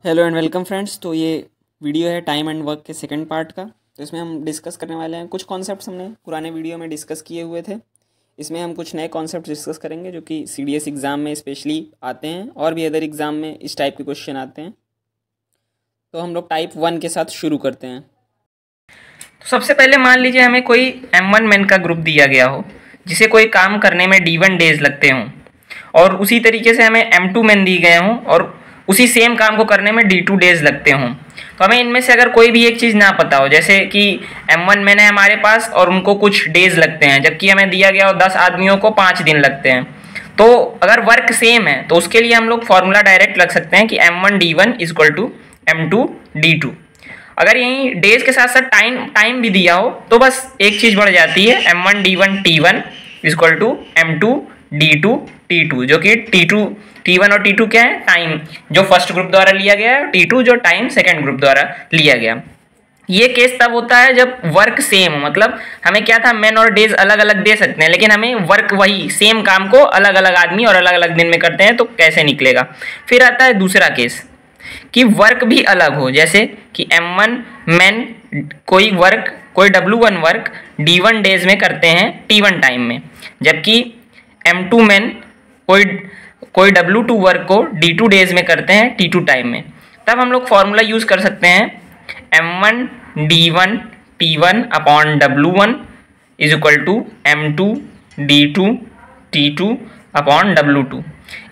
Hello and welcome friends. तो ये video है टाइम एंड वर्क के सेकंड पार्ट का। तो इसमें हम डिस्कस करने वाले हैं कुछ कॉन्सेप्ट्स हमने पुराने वीडियो में डिस्कस किए हुए थे। इसमें हम कुछ नए कॉन्सेप्ट्स डिस्कस करेंगे जो कि सीडीएस एग्ज़ाम में स्पेशली आते हैं और भी अदर एग्ज़ाम में इस टाइप के क्वेश्चन आते हैं। तो हम लोग टाइप 1 के साथ शुरू करते हैं। तो सबसे पहले मान लीजिए हमें कोई M1 मैन का ग्रुप दिया गया हो जिसे कोई काम करने में D1 डेज लगते हों, और उसी तरीके से हमें M2 मैन दिए गए हों और उसी सेम काम को करने में D2 डेज लगते हों। तो हमें इनमें से अगर कोई भी एक चीज़ ना पता हो, जैसे कि M1 मैन है हमारे पास और उनको कुछ डेज लगते हैं जबकि हमें दिया गया हो 10 आदमियों को 5 दिन लगते हैं, तो अगर वर्क सेम है तो उसके लिए हम लोग फॉर्मूला डायरेक्ट लग सकते हैं कि M1 D1 equal to M2 D2। अगर यहीं डेज के साथ साथ टाइम भी दिया हो तो बस एक चीज़ बढ़ जाती है, M1 D1 T1 equal to M2 D2 T2, जो कि T1 और T2 क्या है, टाइम जो फर्स्ट ग्रुप द्वारा लिया गया है, T2 जो टाइम सेकंड ग्रुप द्वारा लिया गया। ये केस तब होता है जब वर्क सेम हो, मतलब हमें क्या था, मैन और डेज अलग अलग दे सकते हैं लेकिन हमें वर्क वही सेम काम को अलग अलग आदमी और अलग अलग दिन में करते हैं, तो कैसे निकलेगा। फिर आता है दूसरा केस कि वर्क भी अलग हो, जैसे कि M1 मैन कोई W1 वर्क D1 डेज में करते हैं T1 टाइम में, जबकि M2 मैन कोई W2 वर्क को D2 डेज में करते हैं T2 टाइम में। तब हम लोग फॉर्मूला यूज कर सकते हैं M1 D1 T1 upon W1 is equal to M2 D2 T2 upon W2।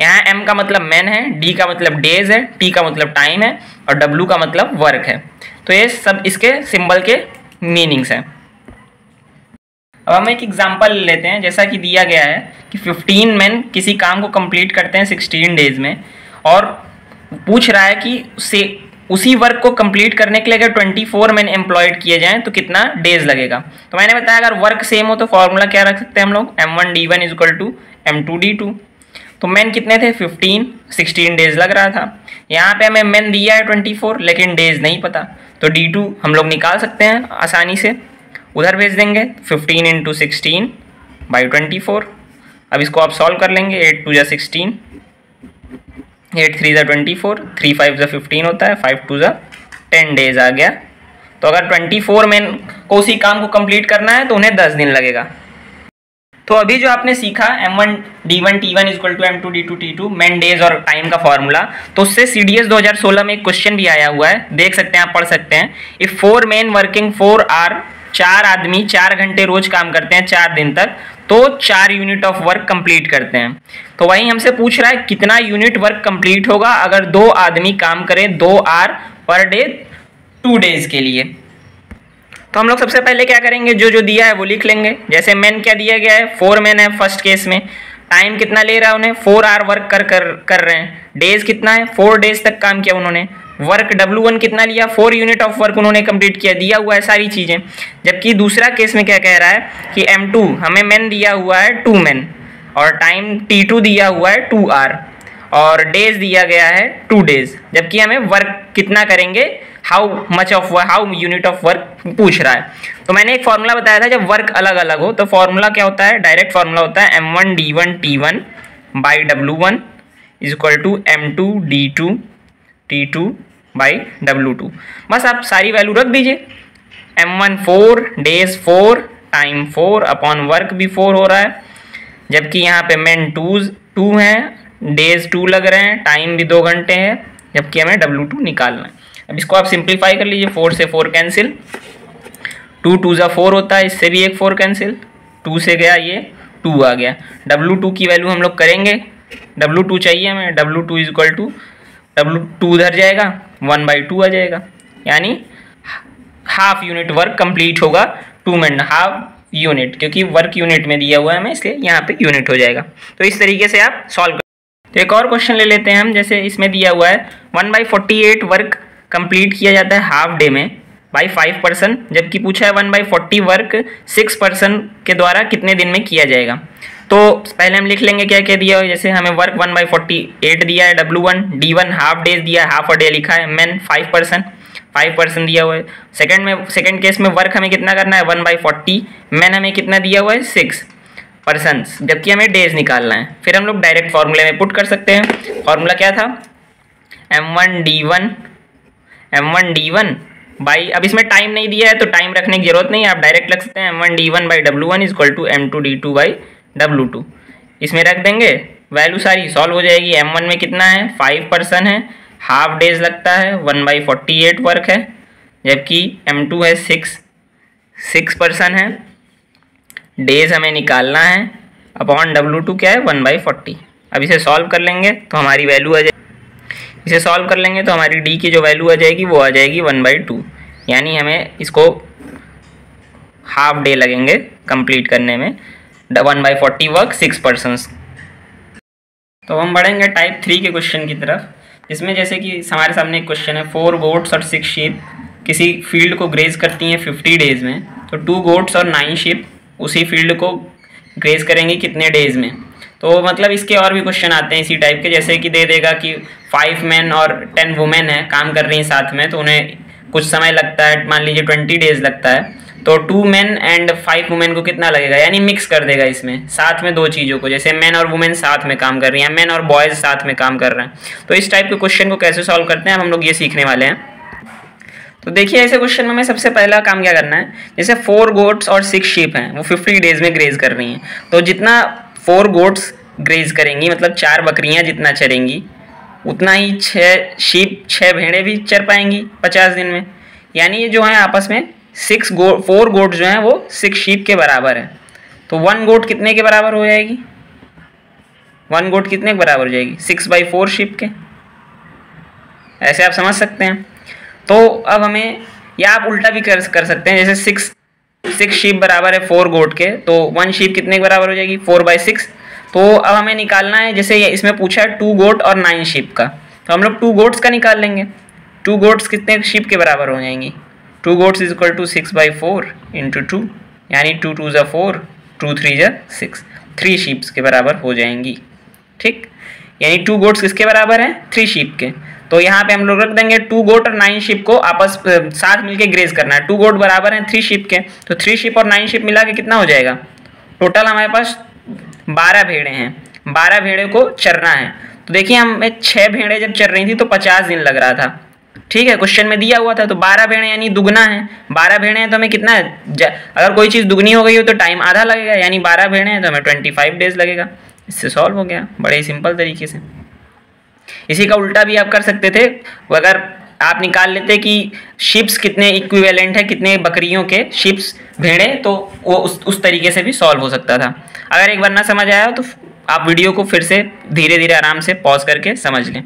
यहाँ M का मतलब मैन है, D का मतलब डेज है, T का मतलब टाइम है और W का मतलब वर्क है। तो ये सब इसके सिंबल के मीनिंग्स हैं। अब हम एक एग्जांपल लेते हैं, जैसा कि दिया गया है कि 15 मैन किसी काम को कंप्लीट करते हैं 16 डेज में, और पूछ रहा है कि उसी वर्क को कंप्लीट करने के लिए अगर 24 मैन एम्प्लॉयड किए जाएं तो कितना डेज लगेगा। तो मैंने बताया अगर वर्क सेम हो तो फॉर्मूला क्या रख सकते हैं हम लोग, M1 D1 is equal to M2 D2। तो मैन कितने थे 15, 16 डेज लग रहा था। यहाँ पे हमें मैन दिया है 24 लेकिन डेज नहीं पता, तो D2 हम लोग निकाल सकते हैं आसानी से, उधर भेज देंगे 15 इंटू 16 बाई 24। अब इसको आप सॉल्व कर लेंगे, 8 2 जा 16, 8 3 जा 24, 3 5 जा 15 होता है, 5 2 जा 10 डेज आ गया। तो अगर 24 मैन को उसी काम को कंप्लीट करना है तो उन्हें 10 दिन लगेगा। तो अभी जो आपने सीखा M1 D1 T1 equal to M2 D2 T2 man days और टाइम का फॉर्मूला, तो उससे CDS 2016 में एक क्वेश्चन भी आया हुआ है, देख सकते हैं आप, पढ़ सकते हैं। इफ 4 मैन वर्किंग 4 आवर, 4 आदमी 4 घंटे रोज काम करते हैं 4 दिन तक, तो 4 यूनिट ऑफ वर्क कंप्लीट करते हैं। तो वहीं हमसे पूछ रहा है कितना यूनिट वर्क कंप्लीट होगा अगर 2 आदमी काम करें 2 आवर पर डे 2 डेज के लिए। तो हम लोग सबसे पहले क्या करेंगे, जो दिया है वो लिख लेंगे। जैसे मैन क्या दिया गया है, 4 मैन है फर्स्ट केस में, टाइम कितना ले रहा है उन्हें, 4 आवर वर्क कर रहे हैं, डेज कितना है 4 डेज तक काम किया उन्होंने, वर्क W1 कितना लिया 4 यूनिट ऑफ वर्क उन्होंने कंप्लीट किया, दिया हुआ है सारी चीज़ें। जबकि दूसरा केस में क्या कह रहा है कि M2 हमें मैन दिया हुआ है 2 मैन और टाइम T2 दिया हुआ है 2 आवर और डेज दिया गया है 2 डेज, जबकि हमें वर्क कितना करेंगे, हाउ यूनिट ऑफ वर्क पूछ रहा है। तो मैंने एक फॉर्मूला बताया था जब वर्क अलग अलग हो तो फॉर्मूला क्या होता है, डायरेक्ट फॉर्मूला होता है M1 D1 T1 by W1 is equal to M2 D2 T2 by W2। बस आप सारी वैल्यू रख दीजिए, M1 4, days 4, time 4 upon work भी 4 हो रहा है, जबकि यहाँ पे मैन 2 हैं, डेज 2 लग रहे हैं, टाइम भी 2 घंटे है, जबकि हमें W2 निकालना है। अब इसको आप सिंप्लीफाई कर लीजिए, 4 से 4 कैंसिल, 2 2 जा 4 होता है, इससे भी एक 4 कैंसिल, 2 से गया ये 2 आ गया। W2 की वैल्यू हम लोग करेंगे, W2 चाहिए हमें, W2 is equal to W2 उधर जाएगा 1/2 आ जाएगा, यानी हाफ यूनिट वर्क कंप्लीट होगा 2 मिनट, हाफ यूनिट, क्योंकि वर्क यूनिट में दिया हुआ है हमें इसलिए यहाँ पे यूनिट हो जाएगा। तो इस तरीके से आप सॉल्व कर। तो एक और क्वेश्चन ले लेते हैं हम, जैसे इसमें दिया हुआ है 1/48 वर्क कंप्लीट किया जाता है हाफ डे में बाई 5%, जबकि पूछा है 1/40 वर्क 6% के द्वारा कितने दिन में किया जाएगा। तो पहले हम लिख लेंगे क्या क्या दिया है, जैसे हमें वर्क 1/48 दिया है, W1 D1 हाफ डेज दिया है, हाफ अ डे लिखा है, मैन 5% दिया हुआ है। सेकंड केस में वर्क हमें कितना करना है 1/40, मैन हमें कितना दिया हुआ है 6%, जबकि हमें डेज निकालना है। फिर हम लोग डायरेक्ट फॉर्मूले में पुट कर सकते हैं। फॉर्मूला क्या था, m1d1 बाई, अब इसमें टाइम नहीं दिया है तो टाइम रखने की जरूरत नहीं है, आप डायरेक्ट रख सकते हैं m1d1 by w1 is equal to m2d2 by w2। इसमें रख देंगे, वैल्यू सारी सॉल्व हो जाएगी। m1 में कितना है 5% है, हाफ डेज लगता है, 1/48 वर्क है, जबकि m2 है 6% है, डेज हमें निकालना है, अपॉन w2 क्या है 1/40। अब इसे सॉल्व कर लेंगे तो हमारी वैल्यू आ जाएगी, इसे सॉल्व कर लेंगे तो हमारी डी की जो वैल्यू आ जाएगी वो आ जाएगी 1/2, यानी हमें इसको हाफ डे लगेंगे कंप्लीट करने में, 1/40 वर्क 6%। तो हम बढ़ेंगे टाइप 3 के क्वेश्चन की तरफ, जिसमें जैसे कि हमारे सामने एक क्वेश्चन है 4 गोट्स और 6 शीप किसी फील्ड को ग्रेज करती हैं 50 डेज में, तो 2 गोट्स और 9 शीप उसी फील्ड को ग्रेज करेंगी कितने डेज में। तो मतलब इसके और भी क्वेश्चन आते हैं इसी टाइप के, जैसे कि दे देगा कि 5 मैन और 10 वुमेन है, काम कर रही हैं साथ में, तो उन्हें कुछ समय लगता है, मान लीजिए 20 डेज लगता है, तो 2 मैन एंड 5 वुमेन को कितना लगेगा, यानी मिक्स कर देगा इसमें साथ में दो चीज़ों को, जैसे मैन और वुमेन साथ में काम कर रही हैं, मैन और बॉयज़ साथ में काम कर रहे हैं। तो इस टाइप के क्वेश्चन को कैसे सॉल्व करते हैं हम लोग ये सीखने वाले हैं। तो देखिए ऐसे क्वेश्चन में हमें सबसे पहला काम क्या करना है, जैसे 4 गोट्स और 6 शीप हैं, वो 50 डेज में ग्रेज कर रही हैं, तो जितना 4 गोट्स ग्रेज करेंगी, मतलब 4 बकरियां जितना चरेंगी, उतना ही 6 भेड़ें भी चर पाएंगी 50 दिन में, यानी ये जो है आपस में 4 गोट जो हैं वो 6 शीप के बराबर है। तो 1 गोट कितने के बराबर हो जाएगी, 1 गोट कितने के बराबर हो जाएगी 6/4 शीप के, ऐसे आप समझ सकते हैं। तो अब हमें, या आप उल्टा भी कर सकते हैं, जैसे 6 शीप बराबर है 4 गोट के, तो 1 शीप कितने के बराबर हो जाएगी 4/6। तो अब हमें निकालना है, जैसे इसमें पूछा है 2 गोट और 9 शीप का, तो हम लोग 2 गोट्स का निकाल लेंगे। 2 गोट्स कितने शीप के बराबर हो जाएंगी, 2 goats is equal to 6/4 into 2, यानी 2 2 ज़ा 4, 2 3 ज़ा 6, 3 शीप्स के बराबर हो जाएंगी। ठीक, यानी 2 गोट्स किसके बराबर हैं 3 शीप के। तो यहाँ पे हम लोग रख देंगे 2 गोट और 9 शीप को आपस साथ मिलके ग्रेज करना है। 2 गोट बराबर हैं 3 शीप के, तो 3 शीप और 9 शीप मिला के कितना हो जाएगा, टोटल हमारे पास 12 भेड़े हैं, 12 भेड़े को चरना है। तो देखिए हमें 6 भेड़े जब चर रही थी तो 50 दिन लग रहा था, ठीक है, क्वेश्चन में दिया हुआ था, तो 12 भेड़े यानी दुगना है, 12 भेड़े हैं तो हमें कितना है, अगर कोई चीज़ दुगनी हो गई हो तो टाइम आधा लगेगा, यानी 12 भेड़े हैं तो हमें 25 डेज लगेगा। इससे सॉल्व हो गया बड़े ही सिंपल तरीके से। इसी का उल्टा भी आप कर सकते थे, अगर आप निकाल लेते कि शिप्स कितने इक्विवेलेंट है कितने बकरियों के शिप्स भेड़े, तो वो उस तरीके से भी सॉल्व हो सकता था। अगर एक बार ना समझ आया तो आप वीडियो को फिर से धीरे धीरे आराम से पॉज करके समझ लें।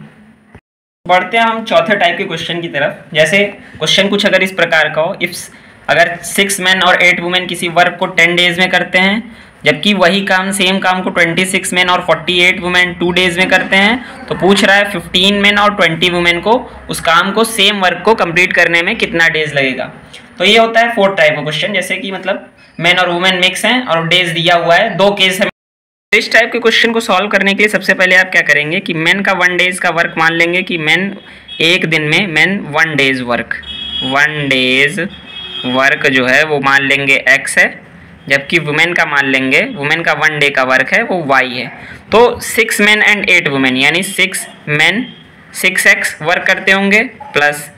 बढ़ते हैं हम चौथे टाइप के क्वेश्चन की तरफ। जैसे क्वेश्चन कुछ अगर इस प्रकार का हो, अगर 6 मैन और 8 वुमेन किसी वर्क को 10 डेज में करते हैं, जबकि वही काम सेम काम को 26 मैन और 48 वुमेन 2 डेज में करते हैं, तो पूछ रहा है 15 मैन और 20 वुमेन को उस काम को सेम वर्क को कंप्लीट करने में कितना डेज लगेगा। तो ये होता है 4th टाइप का क्वेश्चन, जैसे कि मतलब मैन और वुमेन मिक्स हैं और डेज दिया हुआ है, 2 केस है। इस टाइप के क्वेश्चन को सॉल्व करने के लिए सबसे पहले आप क्या करेंगे कि मैन का 1 डेज का वर्क मान लेंगे कि मैन एक दिन में मैन 1 डेज वर्क जो है वो मान लेंगे x है, जबकि वुमेन का मान लेंगे, वुमेन का 1 डे का वर्क है वो y है। तो 6 मैन एंड 8 वुमेन यानी 6 मैन 6x वर्क करते होंगे, प्लस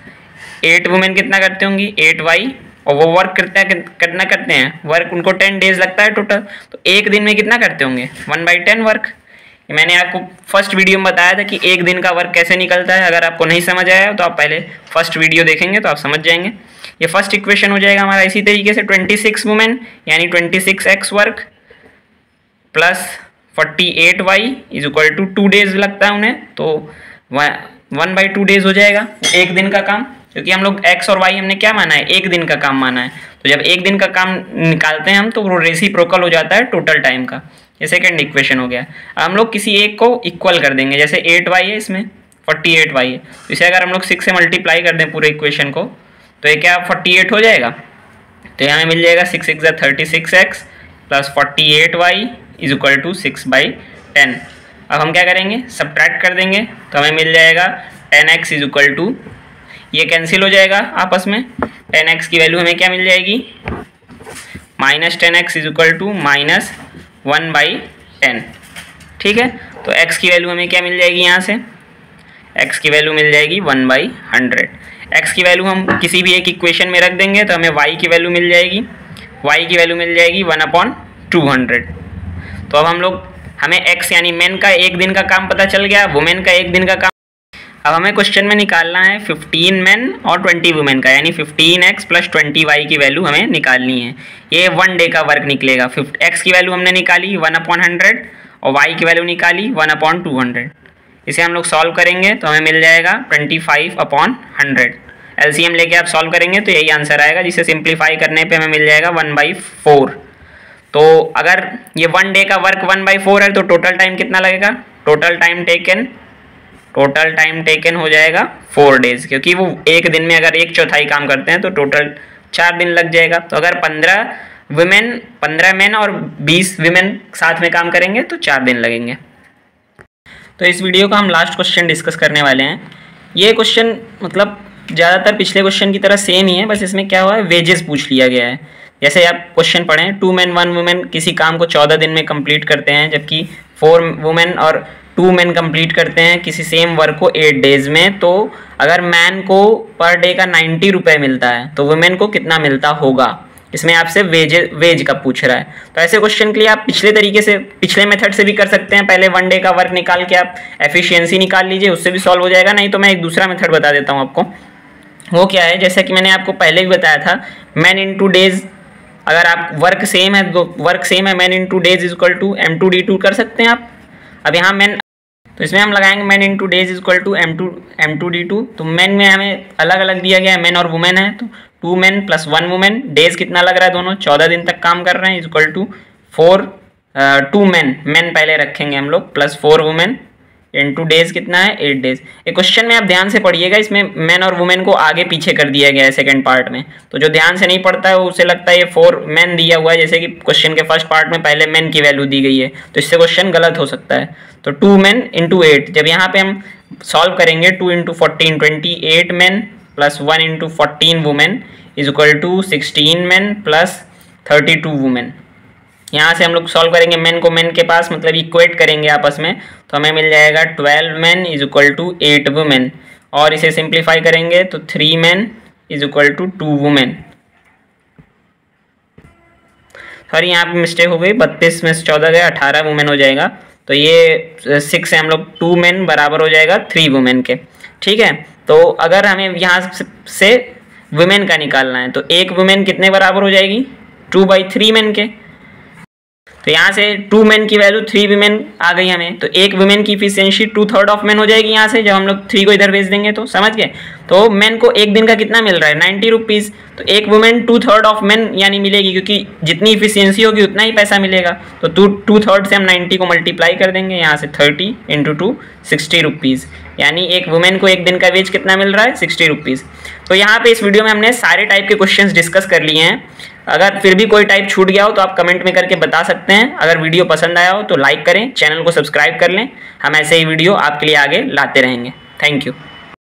8 वुमेन कितना करते होंगी 8y, और वो वर्क कितना करते हैं वर्क, उनको 10 डेज लगता है टोटल, तो एक दिन में कितना करते होंगे 1/10 वर्क। मैंने आपको फर्स्ट वीडियो में बताया था कि एक दिन का वर्क कैसे निकलता है, अगर आपको नहीं समझ आया तो आप पहले फर्स्ट वीडियो देखेंगे तो आप समझ जाएंगे। ये फर्स्ट इक्वेशन हो जाएगा हमारा इसी तरीके से 26 वुमेन यानी 26x work plus 48y is equal to 2 days लगता है उन्हें, तो 1/2 डेज हो जाएगा एक दिन का काम, क्योंकि हम लोग x और y हमने क्या माना है एक दिन का काम माना है। तो जब एक दिन का काम निकालते हैं हम तो वो रेसिप्रोकल हो जाता है टोटल टाइम का। ये सेकेंड इक्वेशन हो गया। हम लोग किसी एक को इक्वल कर देंगे, जैसे 8y है इसमें 48y है, तो इसे अगर हम लोग 6 से मल्टीप्लाई कर दें पूरे इक्वेशन को तो ये क्या 48 हो जाएगा, तो यहाँ मिल जाएगा 6 6 36x plus 48y is equal to 6/10। अब हम क्या करेंगे सब्ट्रैक्ट कर देंगे तो हमें मिल जाएगा 10x इज इक्वल टू, ये कैंसिल हो जाएगा आपस में, 10x की वैल्यू हमें क्या मिल जाएगी -10x इज इक्वल टू -1/10। ठीक है, तो x की वैल्यू हमें क्या मिल जाएगी यहाँ से x की वैल्यू मिल जाएगी 1/100। x की वैल्यू हम किसी भी एक इक्वेशन में रख देंगे तो हमें y की वैल्यू मिल जाएगी, y की वैल्यू मिल जाएगी 1/200। तो अब हम लोग हमें x यानी मैन का एक दिन का काम पता चल गया, वुमेन का एक दिन का काम। अब हमें क्वेश्चन में निकालना है 15 मैन और 20 वुमेन का, यानी 15x + 20y की वैल्यू हमें निकालनी है। ये 1 डे का वर्क निकलेगा। x की वैल्यू हमने निकाली 1/100 और y की वैल्यू निकाली 1/200। इसे हम लोग सॉल्व करेंगे तो हमें मिल जाएगा 25/100। एलसीएम लेके आप सॉल्व करेंगे तो यही आंसर आएगा, जिसे सिंप्लीफाई करने पे हमें मिल जाएगा 1/4। तो अगर ये 1 डे का वर्क 1/4 है तो टोटल टाइम कितना लगेगा? टोटल टाइम टेकन हो जाएगा 4 डेज, क्योंकि वो एक दिन में अगर 1/4 काम करते हैं तो टोटल 4 दिन लग जाएगा। तो अगर 15 मैन और 20 विमेन साथ में काम करेंगे तो 4 दिन लगेंगे। तो इस वीडियो का हम लास्ट क्वेश्चन डिस्कस करने वाले हैं। ये क्वेश्चन मतलब ज़्यादातर पिछले क्वेश्चन की तरह सेम ही है, बस इसमें क्या हुआ है, वेजेस पूछ लिया गया है। जैसे आप क्वेश्चन पढ़ें, 2 मैन 1 वुमेन किसी काम को 14 दिन में कंप्लीट करते हैं, जबकि 4 वुमेन और 2 मैन कंप्लीट करते हैं किसी सेम वर्क को 8 डेज में। तो अगर मैन को पर डे का 90 रुपये मिलता है तो वुमेन को कितना मिलता होगा? इसमें आपसे वेज का पूछ रहा है। तो ऐसे क्वेश्चन के लिए आप पिछले मेथड से भी कर सकते हैं। पहले 1 डे का वर्क निकाल के आप एफिशिएंसी निकाल लीजिए, उससे भी सॉल्व हो जाएगा। नहीं तो मैं एक दूसरा मेथड बता देता हूँ आपको। वो क्या है, जैसा कि मैंने आपको पहले भी बताया था, मैन इंटू डेज। अगर आप वर्क सेम है तो वर्क सेम है, man into days equal to M2D2 कर सकते हैं आप। अब यहाँ मैन, तो इसमें हम लगाएंगे man into days equal to M2D2। तो मैन में हमें अलग अलग दिया गया है, मैन और वुमेन है, तो 2 मैन + 1 वुमेन। डेज कितना लग रहा है, दोनों 14 दिन तक काम कर रहे हैं, इक्वल टू 2 मैन पहले रखेंगे हम लोग + 4 वुमेन इंटू डेज कितना है 8 डेज। ये क्वेश्चन में आप ध्यान से पढ़िएगा, इसमें मैन और वुमेन को आगे पीछे कर दिया गया है सेकंड पार्ट में। तो जो ध्यान से नहीं पढ़ता है उसे लगता है ये 4 मैन दिया हुआ है, जैसे कि क्वेश्चन के फर्स्ट पार्ट में पहले मैन की वैल्यू दी गई है, तो इससे क्वेश्चन गलत हो सकता है। तो 2 मैन इंटू 8, जब यहाँ पे हम सॉल्व करेंगे 2 × 14 28 man + 1 × 14 women equal to 16 man + 32 women. यहाँ से हम लोग सॉल्व करेंगे मैन को मैन के पास, मतलब इक्वेट करेंगे आपस में, तो हमें मिल जाएगा 12 मैन इक्वल टू 8 वुमेन। और इसे सिंप्लीफाई करेंगे तो 3 man equal to 2 women. Sorry यहाँ पे मिस्टेक हो गई, 32 में से 14 गया, 18 वुमेन हो जाएगा। तो ये 6 से हम लोग 2 मैन बराबर हो जाएगा 3 वुमेन के। ठीक है, तो अगर हमें यहाँ से वुमेन का निकालना है तो एक वुमेन कितने बराबर हो जाएगी? 2/3 मैन के। तो यहाँ से 2 मैन की वैल्यू 3 वुमेन आ गई हमें, तो एक वुमेन की इफिशिएंसी 2/3 ऑफ मैन हो जाएगी यहाँ से, जब हम लोग 3 को इधर भेज देंगे तो समझ गए। तो मैन को एक दिन का कितना मिल रहा है? 90 रुपीज़। तो एक वुमेन 2/3 ऑफ मैन यानी मिलेगी, क्योंकि जितनी इफिशिएंसी होगी उतना ही पैसा मिलेगा। तो 2/3 से हम 90 को मल्टीप्लाई कर देंगे, यहाँ से 30 × 2 60 रुपीज़, यानी एक वुमेन को एक दिन का वेज कितना मिल रहा है? 60 रुपीज़। तो यहाँ पे इस वीडियो में हमने सारे टाइप के क्वेश्चंस डिस्कस कर लिए हैं। अगर फिर भी कोई टाइप छूट गया हो तो आप कमेंट में करके बता सकते हैं। अगर वीडियो पसंद आया हो तो लाइक करें, चैनल को सब्सक्राइब कर लें। हम ऐसे ही वीडियो आपके लिए आगे लाते रहेंगे। Thank you.